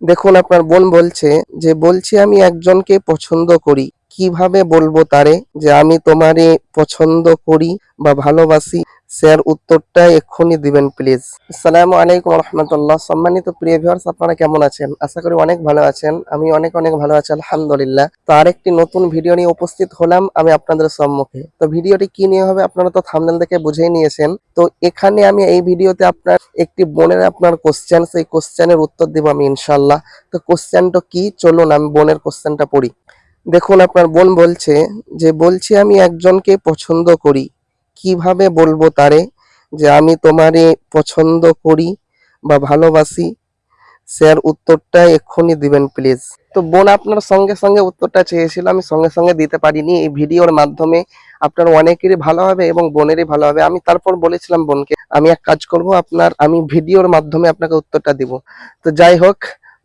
দেখুন আপনার বোন বলছে যে বলছি আমি একজনকে পছন্দ করি। কিভাবে বলবো তারে যে আমি তোমারে পছন্দ করি বা ভালোবাসি? স্যার উত্তরটা এক্ষুনি দিবেন প্লিজ। আসসালামু আলাইকুম রহমতুল্লাহ। সম্মানিত প্রিয় ভিউয়ার্স, আপনারা কেমন আছেন? আশা করি অনেক ভালো আছেন। আমি অনেক অনেক ভালো আছি আলহামদুলিল্লাহ। তো আরেকটি নতুন ভিডিও নিয়ে উপস্থিত হলাম আমি আপনাদের সম্মুখে। তো ভিডিওটি কি নিয়ে হবে আপনারা তো থাম্বনেল দেখে বুঝেই নিয়েছেন। তো এখানে আমি এই ভিডিওতে আপনার একটি বোনের আপনার কোশ্চেন, সেই কোশ্চেনের উত্তর দেব আমি ইনশাল্লাহ। তো কোশ্চেনটা কি, চলুন আমি বোনের কোশ্চেনটা পড়ি। দেখুন আপনার বোন বলছে যে বলছি আমি একজনকে পছন্দ করি। কিভাবে বলবো তারে যে আমি তোমারে পছন্দ করি বা ভালোবাসি? স্যার উত্তরটা এক্ষুনি দিবেন প্লিজ। তো বোন আপনার সঙ্গে সঙ্গে উত্তরটা চেয়েছিল, আমি সঙ্গে সঙ্গে দিতে পারিনি। এই ভিডিওর মাধ্যমে আপনার অনেকেরই ভালো হবে এবং বোনেরই ভালো হবে। আমি তারপর বলেছিলাম বোনকে আমি এক কাজ করব, আমি ভিডিওর মাধ্যমে আপনাকে উত্তরটা দিব। তো যাই হোক,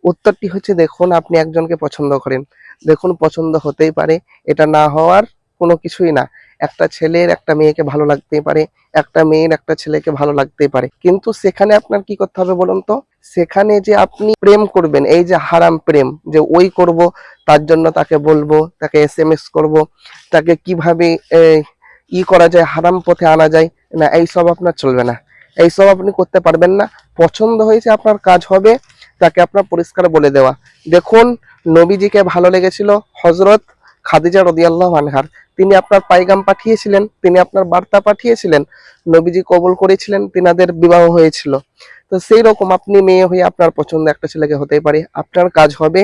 উত্তরটি হচ্ছে দেখুন আপনি একজনকে পছন্দ করেন। দেখুন পছন্দ হতেই পারে, এটা না হওয়ার কোনো কিছুই না। একটা ছেলের একটা মেয়েকে ভালো লাগতেই পারে, একটা মেয়ের একটা ছেলেকে ভালো লাগতেই পারে, কিন্তু সেখানে আপনার কি করতে হবে বলুন তো? সেখানে যে আপনি প্রেম করবেন, এই যে হারাম প্রেম, যে ওই করব তার জন্য তাকে বলবো, তাকে এসএমএস করব, তাকে কিভাবে করা যায়, হারাম পথে আনা যায়, না এইসব আপনার চলবে না। এইসব আপনি করতে পারবেন না। পছন্দ হয়েছে, আপনার কাজ হবে তাকে আপনার পরিষ্কার বলে দেওয়া। দেখুন, নবীজিকে ভালো লেগেছিল হজরত খাদিজা রাদিয়াল্লাহু আনহার। তিনি আপনার পাইগাম পাঠিয়েছিলেন, তিনি আপনার বার্তা পাঠিয়েছিলেন, নবীজি কবুল করেছিলেন, তিনাদের বিবাহ হয়েছিল। তো সেই রকম আপনি মেয়ে হয়ে আপনার পছন্দ একটা ছেলেকে হতেই পারে, আপনার কাজ হবে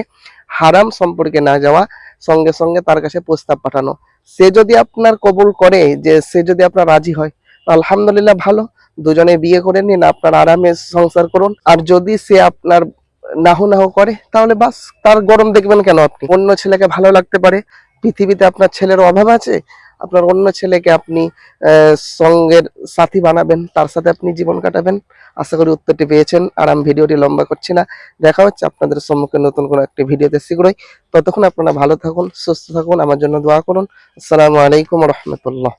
হারাম সম্পর্কে না যাওয়া, সঙ্গে সঙ্গে তার কাছে প্রস্তাব পাঠানো। সে যদি আপনার কবুল করে, যে সে যদি আপনার রাজি হয়, তো আলহামদুলিল্লাহ ভালো, দুজনে বিয়ে করে নিন, আপনার আরামে সংসার করুন। আর যদি সে আপনার নাহু নাহু করে, তাহলে বাস, তার গরম দেখবেন কেন? আপনি অন্য ছেলেকে ভালো লাগতে পারে, পৃথিবীতে আপনার ছেলের অভাব আছে? আপনার অন্য ছেলেকে আপনি সঙ্গের সাথী বানাবেন, তার সাথে আপনি জীবন কাটাবেন। আশা করি উত্তরটি পেয়েছেন। আর আমি ভিডিওটি লম্বা করছি না, দেখা হচ্ছে আপনাদের সম্মুখে নতুন কোনো একটি ভিডিওতে শীঘ্রই। ততক্ষণ আপনারা ভালো থাকুন, সুস্থ থাকুন, আমার জন্য দোয়া করুন। আসসালামু আলাইকুম রহমতুল্লাহ।